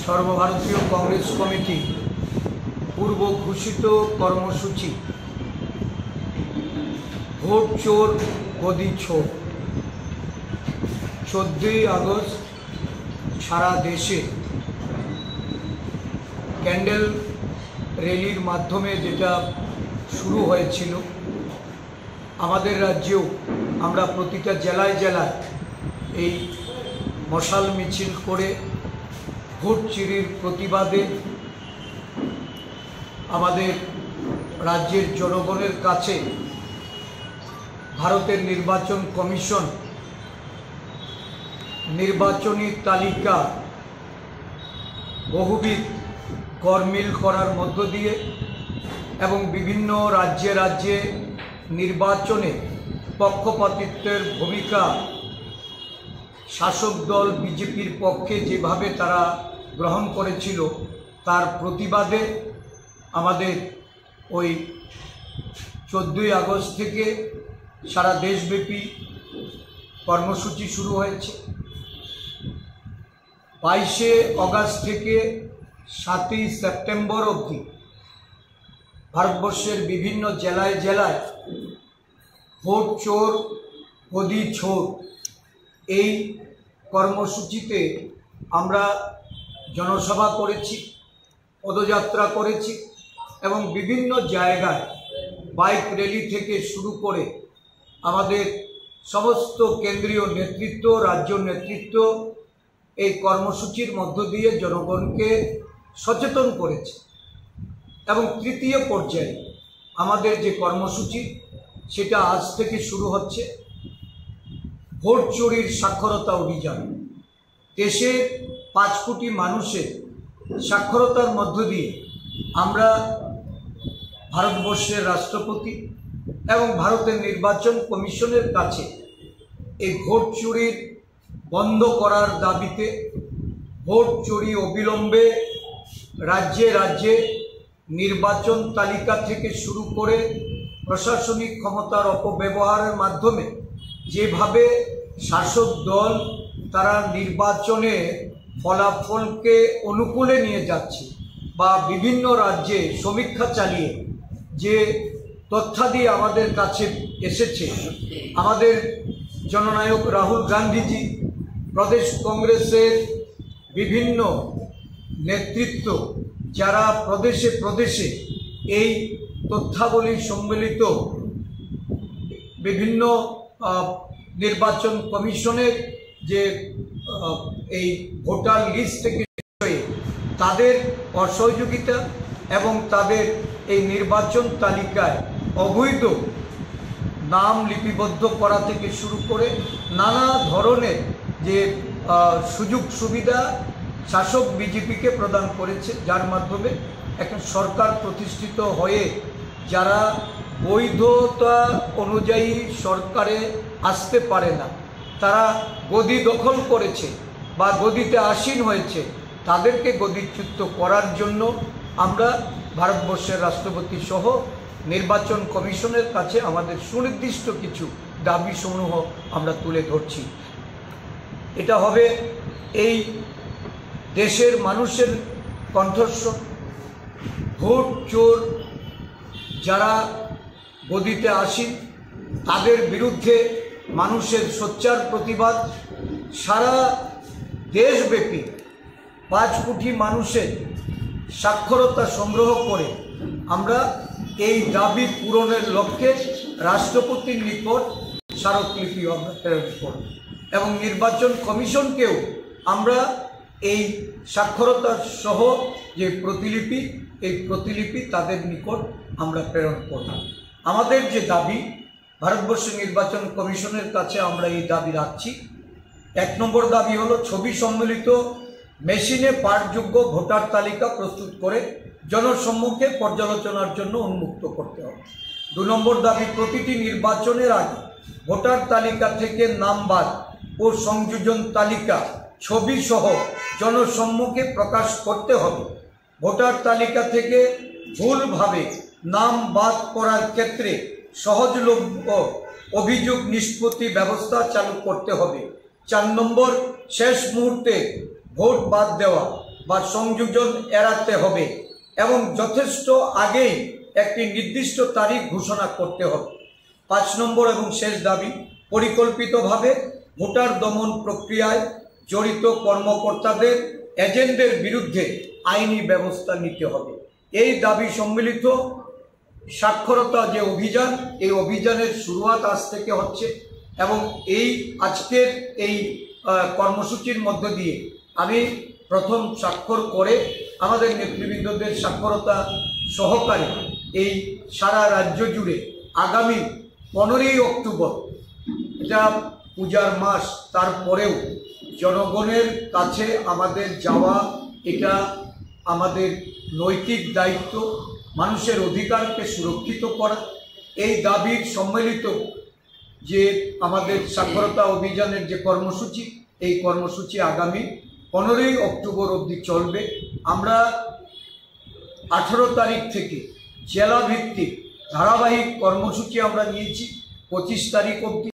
সর্বভারতীয় কংগ্রেস কমিটি পূর্ব ঘোষিত কর্মসূচি ভোট চোর গদি ছোর 14ই আগস্ট সারা দেশে ক্যান্ডেল র্যালির মাধ্যমে যেটা শুরু হয়েছিল, আমাদের রাজ্যেও আমরা প্রতিটা জেলায় জেলায় এই মশাল মিছিল করে ভোট চুরির প্রতিবাদে আমাদের রাজ্যের জনগণের কাছে ভারতের নির্বাচন কমিশন নির্বাচনী তালিকা বহুবিধ গরমিল করার মধ্য দিয়ে এবং বিভিন্ন রাজ্যে রাজ্যে নির্বাচনে পক্ষপাতিত্বের ভূমিকা শাসক দল বিজেপির পক্ষে যেভাবে তারা গ্রহণ করেছিল তার প্রতিবাদে আমাদের ওই 14ই আগস্ট থেকে সারা দেশব্যাপী কর্মসূচি শুরু হয়েছে। 22শে আগস্ট থেকে 7ই সেপ্টেম্বর অবধি ভারতবর্ষের বিভিন্ন জেলায় জেলায় ভোট চোর গদি ছোর এই কর্মসূচিতে আমরা জনসভা করেছি, পদযাত্রা করেছি এবং বিভিন্ন জায়গায় বাইক র্যালি থেকে শুরু করে আমাদের সমস্ত কেন্দ্রীয় নেতৃত্ব, রাজ্য নেতৃত্ব এই কর্মসূচির মধ্য দিয়ে জনগণকে সচেতন করেছে। এবং তৃতীয় পর্যায়ে আমাদের যে কর্মসূচি সেটা আজ থেকে শুরু হচ্ছে ভোট চুরির সাক্ষরতা অভিযান। দেশের 5 কোটি মানুষের সাক্ষরতার মধ্য দিয়ে আমরা ভারতবর্ষের রাষ্ট্রপতি এবং ভারতের নির্বাচন কমিশনের কাছে এই ভোট চুরির বন্ধ করার দাবিতে ভোট চুরি অবিলম্বে রাজ্যে রাজ্যে নির্বাচন তালিকা থেকে শুরু করে প্রশাসনিক ক্ষমতার অপব্যবহারের মাধ্যমে যেভাবে শাসক দল তারা নির্বাচনে ফলাফলকে অনুকূলে নিয়ে যাচ্ছে বা বিভিন্ন রাজ্যে সমীক্ষা চালিয়ে যে তথ্যাদি আমাদের কাছে এসেছে, আমাদের জননায়ক রাহুল গান্ধীজি, প্রদেশ কংগ্রেসের বিভিন্ন নেতৃত্ব যারা প্রদেশে প্রদেশে এই তথ্যাবলী সম্মিলিত বিভিন্ন নির্বাচন কমিশনের যে এই ভোটার লিস্ট থেকে তাদের অসহযোগিতা এবং তাদের এই নির্বাচন তালিকায় অবৈধ নাম লিপিবদ্ধ করা থেকে শুরু করে নানা ধরনের যে সুযোগ সুবিধা শাসক বিজেপিকে প্রদান করেছে, যার মাধ্যমে একটা সরকার প্রতিষ্ঠিত হয়ে যারা বৈধতা অনুযায়ী সরকারে আসতে পারে না, তারা গদি দখল করেছে বা গদিতে আসীন হয়েছে, তাদেরকে গদিচ্যুত করার জন্য আমরা ভারতবর্ষের রাষ্ট্রপতি সহ নির্বাচন কমিশনের কাছে আমাদের সুনির্দিষ্ট কিছু দাবিসমূহ আমরা তুলে ধরছি। এটা হবে এই দেশের মানুষের কণ্ঠস্বর। ভোট চোর যারা গদিতে আসীন তাদের বিরুদ্ধে মানুষের সোচ্চার প্রতিবাদ। সারা দেশব্যাপী 5 কোটি মানুষের সাক্ষরতা সংগ্রহ করে আমরা এই দাবি পূরণের লক্ষ্যে রাষ্ট্রপতির নিকট স্মারকলিপি প্রেরণ করব এবং নির্বাচন কমিশনকেও আমরা এই সাক্ষরতা সহ যে প্রতিলিপি, এই প্রতিলিপি তাদের নিকট আমরা প্রেরণ করব। আমাদের যে দাবি ভারতবর্ষের নির্বাচন কমিশনের কাছে আমরা এই দাবি রাখছি। 1 নম্বর দাবি হলো ছবি সম্মিলিত মেশিনে পাঠযোগ্য ভোটার তালিকা প্রস্তুত করে জনসম্মুখে পর্যালোচনার জন্য উন্মুক্ত করতে হবে। 2 নম্বর দাবি প্রতিটি নির্বাচনের আগে ভোটার তালিকা থেকে নাম বাদ ও সংযোজন তালিকা ছবি সহ জনসম্মুখে প্রকাশ করতে হবে। ভোটার তালিকা থেকে ভুলভাবে নাম বাদ করার ক্ষেত্রে সহজলভ্য অভিযোগ নিষ্পত্তি ব্যবস্থা চালু করতে হবে। 4 নম্বর শেষ মুহূর্তে ভোট বাদ দেওয়া বা সংযোজন এড়াতে হবে এবং যথেষ্ট আগেই একটি নির্দিষ্ট তারিখ ঘোষণা করতে হবে। 5 নম্বর এবং শেষ দাবি, পরিকল্পিতভাবে ভোটার দমন প্রক্রিয়ায় জড়িত কর্মকর্তাদের এজেন্টদের বিরুদ্ধে আইনি ব্যবস্থা নিতে হবে। এই দাবি সম্মিলিত সাক্ষরতা যে অভিযান, এই অভিযানের শুরুয়াত আজ থেকে হচ্ছে এবং এই আজকের এই কর্মসূচির মধ্য দিয়ে আমি প্রথম স্বাক্ষর করে আমাদের নেতৃবৃন্দদের সাক্ষরতা সহকারে এই সারা রাজ্য জুড়ে আগামী 15ই অক্টোবর, এটা পূজার মাস, তারপরেও জনগণের কাছে আমাদের যাওয়া, এটা আমাদের নৈতিক দায়িত্ব, মানুষের অধিকারকে সুরক্ষিত করা। এই দাবির সম্মিলিত যে আমাদের সাক্ষরতা অভিযানের যে কর্মসূচি, এই কর্মসূচি আগামী 15ই অক্টোবর অবধি চলবে। আমরা 18 তারিখ থেকে জেলা ভিত্তিক ধারাবাহিক কর্মসূচি আমরা নিয়েছি 25 তারিখ অবধি।